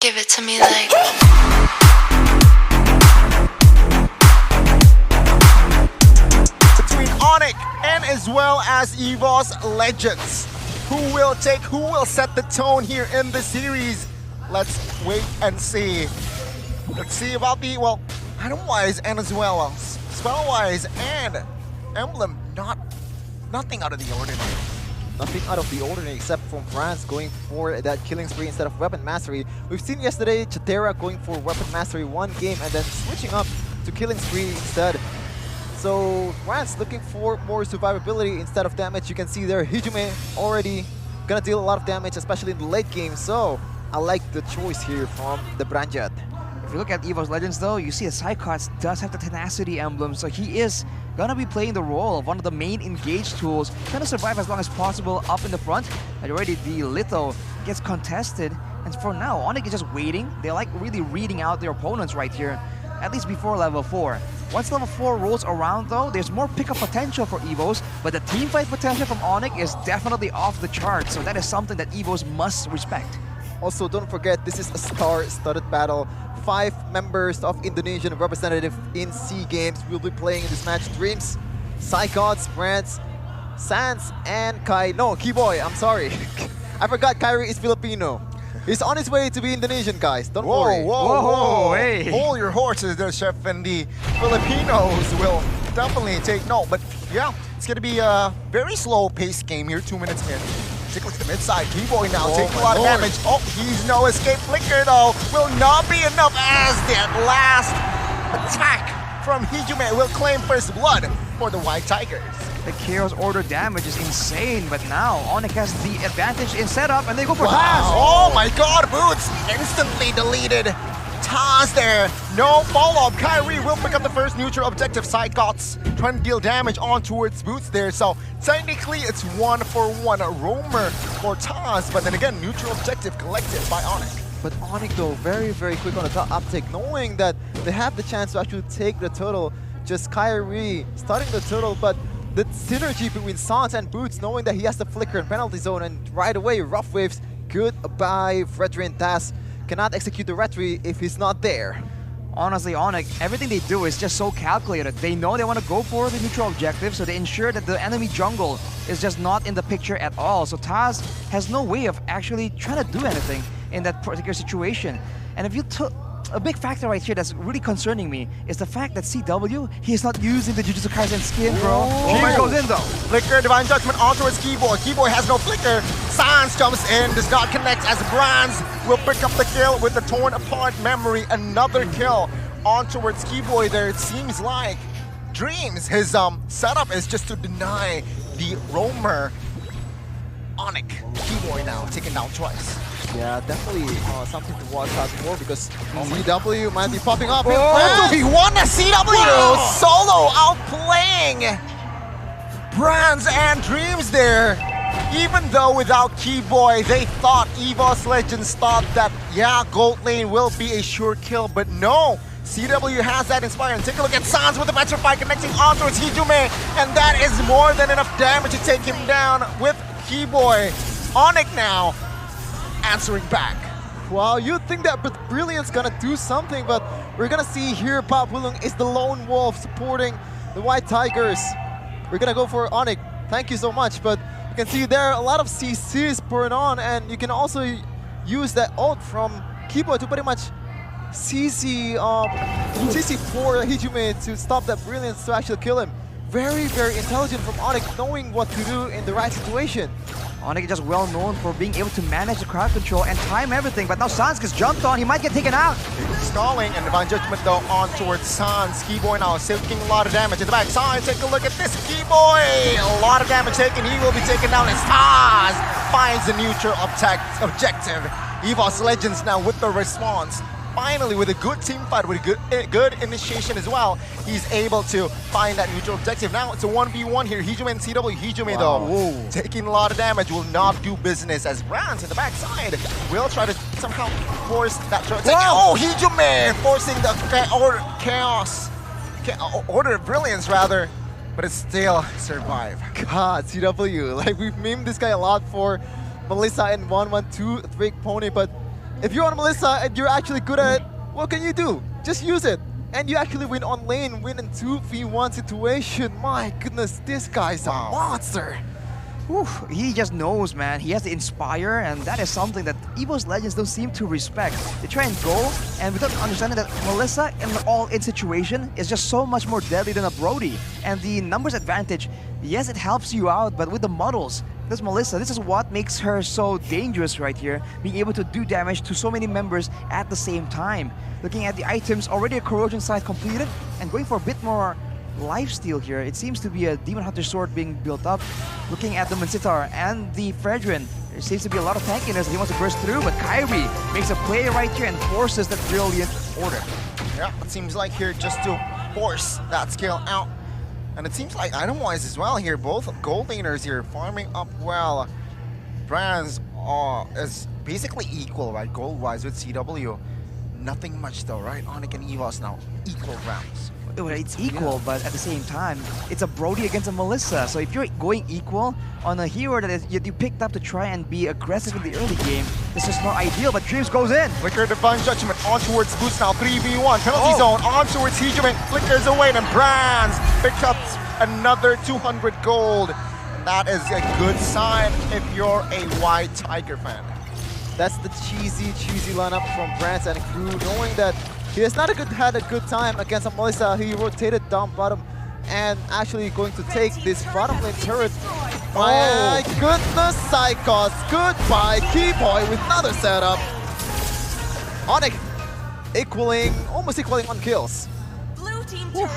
Give it to me like. Between Onic and as well as Evos legends. Who will set the tone here in the series? Let's wait and see. Let's see about the, well, item-wise and as well spell-wise and emblem, nothing out of the ordinary. Nothing out of the ordinary except from France going for that killing spree instead of weapon mastery. We've seen yesterday Chatera going for weapon mastery one game and then switching up to killing spree instead. So France looking for more survivability instead of damage. You can see there Hijime already gonna deal a lot of damage, especially in the late game. So I like the choice here from the Branjet. If you look at Evos Legends though, you see that Psychots does have the Tenacity emblem, so he is gonna be playing the role of one of the main engage tools, trying to survive as long as possible up in the front. And already the Litho gets contested, and for now, Onic is just waiting. They're like really reading out their opponents right here, at least before level 4. Once level 4 rolls around though, there's more pickup potential for Evos, but the teamfight potential from Onic is definitely off the charts, so that is something that Evos must respect. Also, don't forget, this is a star-studded battle. 5 members of Indonesian representative in SEA Games will be playing in this match. Dreams, Psychots, Brands, Sans, and Keyboy, I'm sorry. I forgot Kyrie is Filipino. He's on his way to be Indonesian, guys. Don't worry. Whoa, hey. Hold your horses there, Chef, and the Filipinos will definitely take note. But yeah, it's going to be a very slow-paced game here, 2 minutes in. Take a look at the mid-side. Keyboy now taking a lot of damage. Oh, he's no escape flicker though. Will not be enough as that last attack from Hijime will claim first blood for the White Tigers. The Chaos Order damage is insane, but now Onic has the advantage in setup, and they go for Wow. pass. Oh my god, Boots instantly deleted. Taz there, no follow-up. Kyrie will pick up the first neutral objective. Psychots trying to deal damage on towards Boots there. So technically it's 1-for-1 roamer for Taz, but then again, neutral objective collected by Onic. But Onic though, very, very quick on the uptake, knowing that they have the chance to actually take the turtle. Just Kyrie starting the turtle, but the synergy between Sans and Boots, knowing that he has the flicker and penalty zone, and right away, Rough Waves, goodbye, Fredrin Taz. Cannot execute the retry if he's not there. Honestly, Onic, everything they do is just so calculated. They know they want to go for the neutral objective, so they ensure that the enemy jungle is just not in the picture at all. So Taz has no way of actually trying to do anything in that particular situation. And if you took a big factor right here that's really concerning me is the fact that CW, he is not using the Jujutsu Kaisen skin, bro. Oh. He goes in though. Flicker, Divine Judgment on towards Keyboy. Keyboy has no flicker. Sans jumps in, does not connect as Brands will pick up the kill with the torn apart memory. Another kill on towards Keyboy there. It seems like Dreams, his setup is just to deny the roamer. Onic, Keyboy now taken down twice. Yeah, definitely something to watch out for because CW might be popping up. Oh, he won a CW solo outplaying Brands and Dreams there. Even though without Keyboy, they thought Evos Legends thought that, yeah, gold lane will be a sure kill, but no. CW has that inspiring. Take a look at Sans with the Petrify connecting on towards Hijime, and that is more than enough damage to take him down with Keyboy. Onic now answering back. Wow, you'd think that Brilliant's gonna do something, but we're gonna see here Pop Wulung is the lone wolf supporting the White Tigers. We're gonna go for Onic. Thank you so much, but you can see there a lot of CCs burn on, and you can also use that ult from Keyboy to pretty much CC for Hijime to stop that Brilliance to actually kill him. Very, very intelligent from Onic, knowing what to do in the right situation. Onic is just well known for being able to manage the crowd control and time everything, but now Sans gets jumped on, he might get taken out. Stalling and Divine Judgment though on towards Sans. Keyboy now taking a lot of damage at the back side. Take a look at this Keyboy. A lot of damage taken. He will be taken down as Taz finds the neutral objective. Evos Legends now with the response. Finally, with a good team fight, with a good initiation as well, he's able to find that neutral objective. Now it's a 1v1 here. Hijime and CW. Hijime though, taking a lot of damage, will not do business as Brands in the backside will try to somehow force that throw. Oh, Hijime forcing the order of brilliance rather, but it still survived. God, CW, like we've memed this guy a lot for Melissa and 1-1-2 Drake Pony, but if you're on Melissa and you're actually good at it, what can you do? Just use it. And you actually win on lane, win in 2v1 situation. My goodness, this guy's a monster. Whew, he just knows, man. He has to inspire, and that is something that Evos Legends don't seem to respect. They try and go, and without understanding that Melissa in the all-in situation is just so much more deadly than a Brody. And the numbers advantage, yes, it helps you out, but with the models, this Melissa, this is what makes her so dangerous right here, being able to do damage to so many members at the same time. Looking at the items, already a corrosion side completed, and going for a bit more lifesteal here. It seems to be a Demon Hunter sword being built up. Looking at the Mansitar and the Fredrin, there seems to be a lot of tankiness. He wants to burst through, but Kyrie makes a play right here and forces that brilliant order. Yeah, it seems like here just to force that skill out. And it seems like item-wise as well here, both gold laners here farming up well. Brands is basically equal, right, gold-wise with CW. Nothing much though, right? Onic and Evos now equal rounds. Well, it's equal, but at the same time, it's a Brody against a Melissa. So if you're going equal on a hero that you picked up to try and be aggressive in the early game, this is not ideal, but Dreams goes in. Flicker Divine Judgment on towards Boots now, 3v1, penalty zone on towards Hegemon, flickers away, and Brands picks up another 200 gold. And that is a good sign if you're a White Tiger fan. That's the cheesy lineup from Brands and crew, knowing that he has not had a good time against a Melissa. He rotated down bottom and actually going to take this bottom lane turret. My goodness, Psychos. Goodbye, Keyboy with another setup. Onic almost equaling on kills.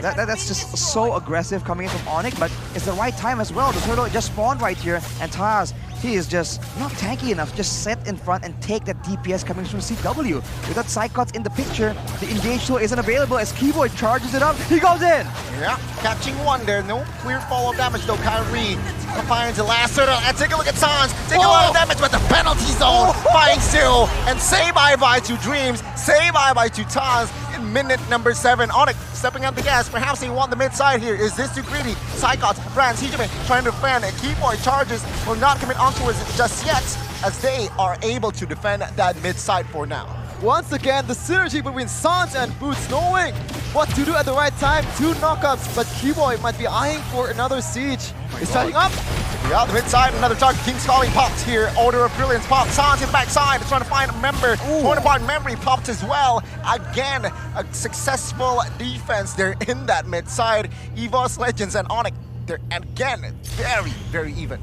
That's just so aggressive coming in from Onic, but it's the right time as well. The turtle just spawned right here, and Taz, he is just not tanky enough. Just set in front and take that DPS coming from CW. Without Psychots in the picture, the engage tool isn't available as Keyboy charges it up. He goes in! Yeah, catching one there. No clear follow-up damage though. Kyrie finds the last turtle. And take a look at Sans. Take a lot of damage, but the penalty zone finds Zero. And say bye-bye to Dreams. Say bye-bye to Taz in minute number 7. Onic stepping on the gas. Perhaps they want the mid side here. Is this too greedy? Psychots, Brands, Hegemon trying to defend. And Keyboy charges will not commit onto it just yet, as they are able to defend that mid side for now. Once again, the synergy between Sans and Boots, knowing what to do at the right time. 2 knockups, but Keyboy might be eyeing for another siege. He's setting up. Yeah, the mid side, another target. King's Calling popped here. Order of Brilliance popped. Sans in the back side, trying to find a member. Torn apart memory popped as well. Again, a successful defense there in that mid side. Evos Legends and Onic, they're again very even.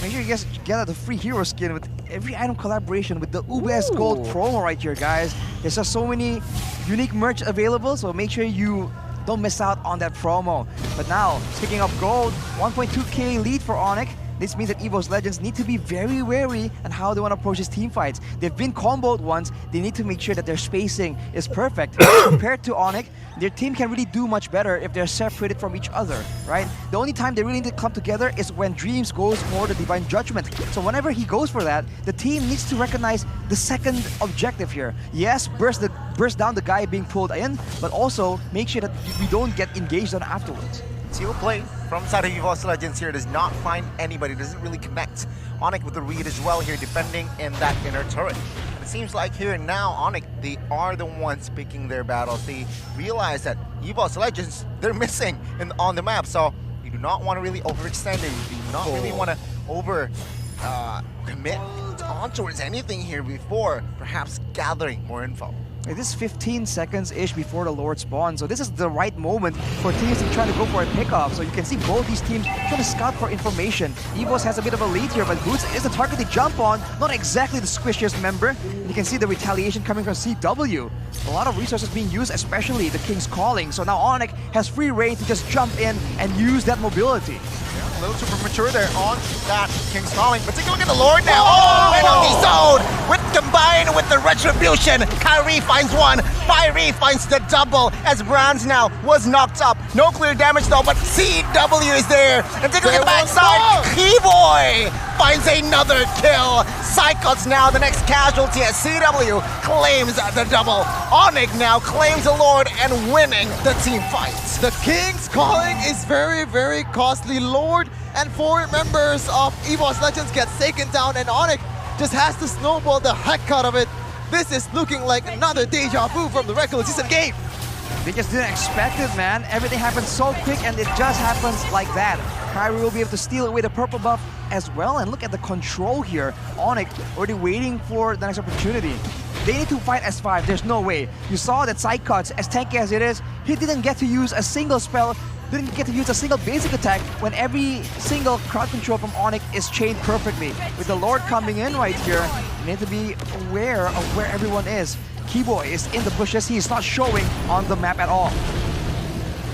Make sure you guys get the free hero skin with every item collaboration with the UBS Gold promo right here, guys. There's just so many unique merch available, so make sure you don't miss out on that promo. But now, picking up gold, 1.2k lead for Onic. This means that Evos Legends need to be very wary on how they want to approach these team fights. They've been comboed once, they need to make sure that their spacing is perfect. Compared to Onic, their team can really do much better if they're separated from each other, right? The only time they really need to come together is when Dreams goes for the Divine Judgment. So whenever he goes for that, the team needs to recognize the second objective here. Yes, burst down the guy being pulled in, but also make sure that we don't get engaged on afterwards. Seal play from side of Evos Legends here does not find anybody, doesn't really connect. Onic with the read as well here, defending in that inner turret. It seems like here now, Onic, they are the ones picking their battles. They realize that Evos Legends, they're missing on the map, so you do not want to really overextend it. You do not really want to commit on towards anything here before perhaps gathering more info. This is 15 seconds-ish before the Lord spawns, so this is the right moment for teams to try to go for a pickoff. So you can see both these teams trying to scout for information. Evos has a bit of a lead here, but Boots is the target to jump on, not exactly the squishiest member. And you can see the retaliation coming from CW. A lot of resources being used, especially the King's Calling. So now Onic has free reign to just jump in and use that mobility. A little too premature there on that King's Calling, but take a look at the Lord now. Oh, penalty zone with combined with the retribution. Kyrie finds one, Fiery finds the double as Brands now was knocked up. No clear damage though, but CW is there. And take a look at the backside. Keyboy finds another kill. Psychots now the next casualty as CW claims the double. Onic now claims the Lord and winning the team fight. The King's Calling is very costly. Lord and 4 members of Evos Legends gets taken down, and Onic just has to snowball the heck out of it. This is looking like another deja vu from the regular season game. They just didn't expect it, man. Everything happened so quick and it just happens like that. Kyrie will be able to steal away the purple buff as well. And look at the control here. Onic already waiting for the next opportunity. They need to fight S5. There's no way. You saw that side cuts, as tanky as it is, he didn't get to use a single spell, didn't get to use a single basic attack when every single crowd control from Onic is chained perfectly. With the Lord coming in right here, you need to be aware of where everyone is. Keyboy is in the bushes. He is not showing on the map at all.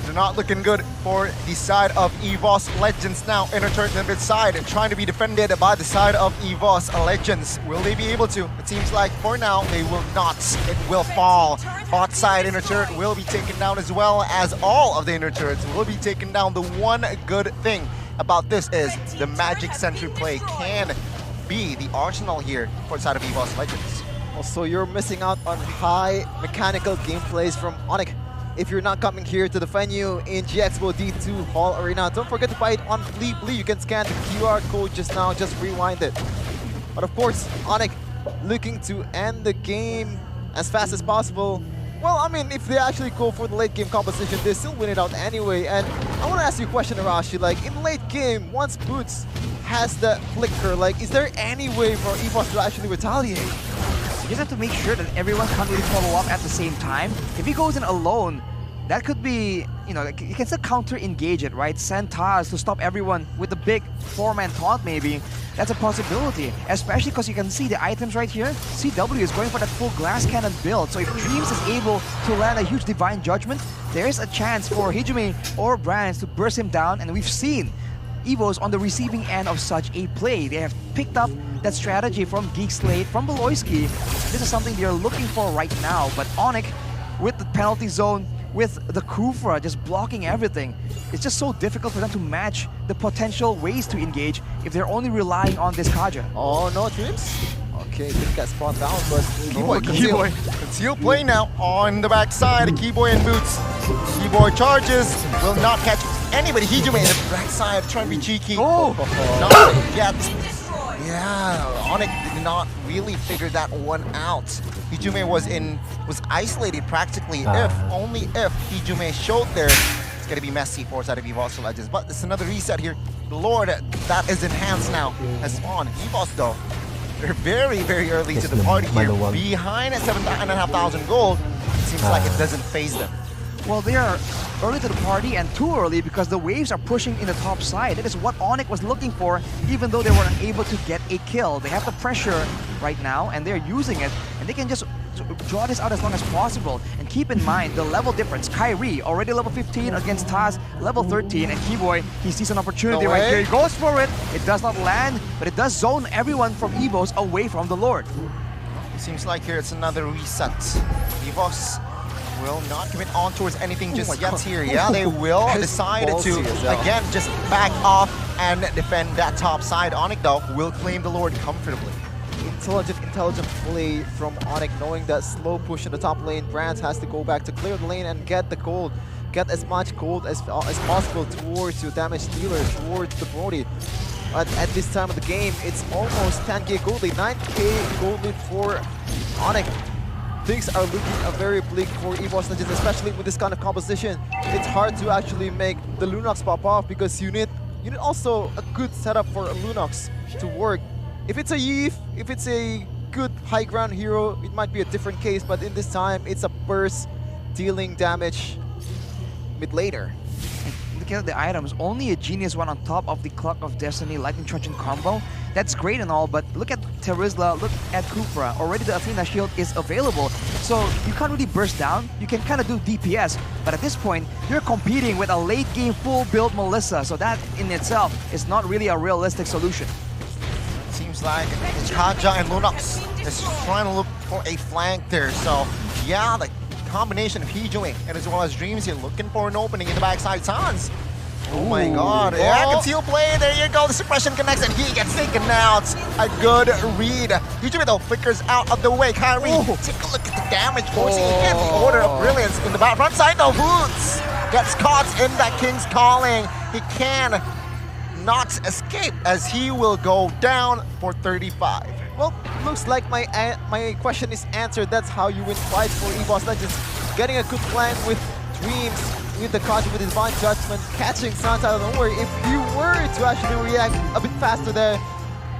They're not looking good for the side of Evos Legends now. Inner turret on mid side and trying to be defended by the side of Evos Legends. Will they be able to? It seems like for now they will not. It will fall. Bot side inner turret will be taken down as well as all of the inner turrets will be taken down. The one good thing about this is the magic sentry play can be the arsenal here for the side of Evos Legends. Also, you're missing out on high mechanical gameplays from Onic. If you're not coming here to the venue in GXPO D2 Hall Arena, don't forget to buy it on Bleeply. You can scan the QR code just now, just rewind it. But of course, Onic looking to end the game as fast as possible. Well, I mean, if they actually go for the late game composition, they still win it out anyway. And I want to ask you a question, Arashi. Like, in late game, once Boots has the flicker, like, is there any way for Evos to actually retaliate? You just have to make sure that everyone can't really follow up at the same time. If he goes in alone, that could be, you know, you can still counter-engage it, right? Send Taz to stop everyone with the big four-man taunt maybe. That's a possibility, especially because you can see the items right here. CW is going for that full glass cannon build, so if Dreams is able to land a huge Divine Judgment, there is a chance for Hijime or Brands to burst him down, and we've seen Evos on the receiving end of such a play. They have picked up that strategy from Geek Slate, from Beloyski. This is something they're looking for right now, but Onic, with the penalty zone, with the Kufra just blocking everything, it's just so difficult for them to match the potential ways to engage if they're only relying on this Kaja. Oh, no Dreams? Okay, didn't get spawned down, but Conceal play now on the backside. Keyboy and Boots. Keyboy charges, will not catch anybody. Hijime in the backside trying to be cheeky. Oh! Not yet. Yeah, Onic did not really figure that one out. Hijime was isolated practically. Only if Hijime showed there, it's gonna be messy for side of Evos Legends. But it's another reset here. The Lord that is enhanced now has spawned. Evos though, they're very, very early to the party here. Behind at 7,500 gold, it seems like it doesn't phase them. Well, they are early to the party and too early because the waves are pushing in the top side. That is what Onic was looking for, even though they were unable to get a kill. They have the pressure right now and they're using it, and they can just draw this out as long as possible. And keep in mind the level difference. Kyrie, already level 15 against Taz, level 13, and Keyboy, he sees an opportunity right here. He goes for it. It does not land, but it does zone everyone from Evos away from the Lord. It seems like here it's another reset. Evos will not commit on towards anything just yet here. Yeah, they will decide to, again, just back off and defend that top side. Onic, though, will claim the Lord comfortably. Intelligent play from Onic, knowing that slow push in the top lane, Brands has to go back to clear the lane and get the gold. Get as much gold as possible towards your damage dealer, towards the Brody. But at this time of the game, it's almost 10k gold lead, 9k gold lead for Onic. Things are looking very bleak for Evos Legends, especially with this kind of composition. It's hard to actually make the Lunox pop off because you need also a good setup for a Lunox to work. If it's a Yeef, if it's a good high ground hero, it might be a different case, but in this time, it's a burst dealing damage mid-laner. Look at the items, only a Genius one on top of the Clock of Destiny Lightning Truncheon combo. That's great and all, but look at Terizla, look at Kufra. Already the Athena shield is available, so you can't really burst down. You can kind of do DPS, but at this point, you're competing with a late game full build Melissa, so that in itself is not really a realistic solution. Seems like Kaja and Lunox is trying to look for a flank there, so yeah, the combination of Hijime and as well as Dreams here looking for an opening in the backside. Sans. Oh my god. Yeah, conceal play. There you go. The suppression connects and he gets taken out. A good read. Hijime though flickers out of the way. Kyrie, take a look at the damage forcing again. The order of brilliance in the front side. No, Boots gets caught in that King's Calling. He can not escape as he will go down for 35. Well, looks like my question is answered. That's how you win fights for Evos Legends. Getting a good plan with Dreams, with the concept, with Divine Judgment, catching Sans out of nowhere. If you were to actually react a bit faster there,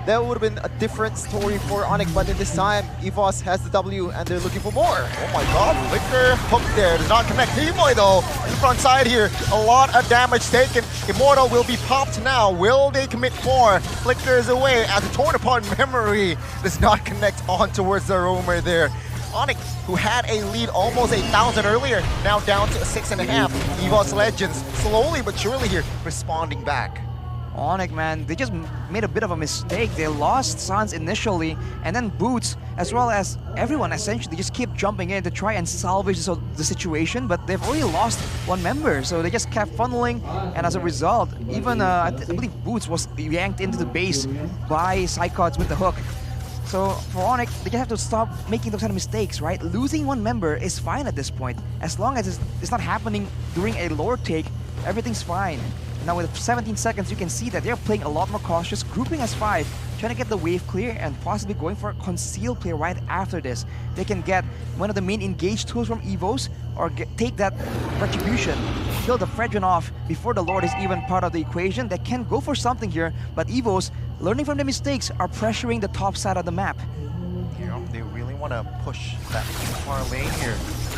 that would have been a different story for Onic, but in this time, Evos has the W and they're looking for more. Oh my god, Flicker hook there, does not connect. T-Boy though, in the front side here, a lot of damage taken. Immortal will be popped now. Will they commit more? Flicker is away as a torn apart memory does not connect on towards the roamer there. Onic, who had a lead almost 8,000 earlier, now down to 6.5. Evos Legends, slowly but surely here, responding back. Onic, man, they just made a bit of a mistake. They lost Sans initially, and then Boots, as well as everyone, essentially just keep jumping in to try and salvage the situation, but they've already lost one member, so they just kept funneling, and as a result, even I believe Boots was yanked into the base by Psychods with the hook. So for Onic, they just have to stop making those kind of mistakes, right? Losing one member is fine at this point. As long as it's not happening during a lore take, everything's fine. Now with 17 seconds, you can see that they're playing a lot more cautious, grouping as 5, trying to get the wave clear and possibly going for a conceal play right after this. They can get one of the main engage tools from Evos or take that retribution, kill the Fredrin off before the Lord is even part of the equation. They can go for something here, but Evos, learning from their mistakes, are pressuring the top side of the map. Yeah, they really want to push that far lane here.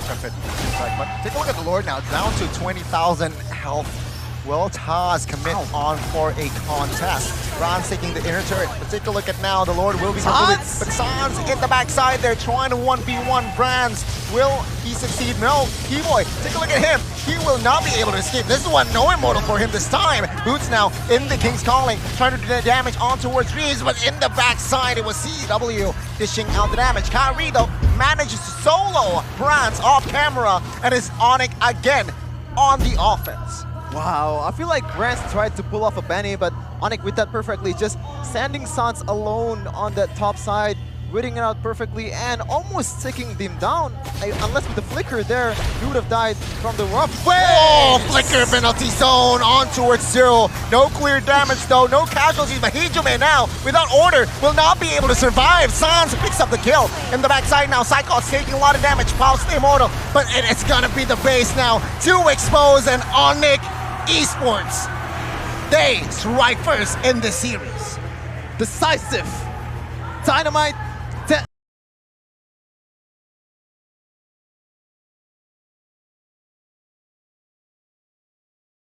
But take a look at the Lord now, down to 20,000 health. Will Taz commit on for a contest? Ron's taking the inner turret, but take a look at now, the Lord will be completed. But Sans in the backside there, trying to 1v1 Brands. Will he succeed? No. T-Boy, take a look at him. He will not be able to escape. This is one no immortal for him this time. Boots now in the King's Calling, trying to do the damage on towards Dreams, but in the backside, it was CW dishing out the damage. Kyrie, though, manages to solo Brands off camera, and is Onic again on the offense. Wow, I feel like Grant tried to pull off a Benny, but Onic with that perfectly, just sending Sans alone on that top side, reading it out perfectly, and almost taking them down. Unless with the flicker there, he would have died from the rough way. Oh, flicker penalty zone on towards Zero. No clear damage though, no casualties, but Hijume now, without order, will not be able to survive. Sans picks up the kill. In the backside now, Psycho's taking a lot of damage, pops the immortal, but it's gonna be the base now to expose, and Onic Esports, they strike first in the series. Decisive. Dynamite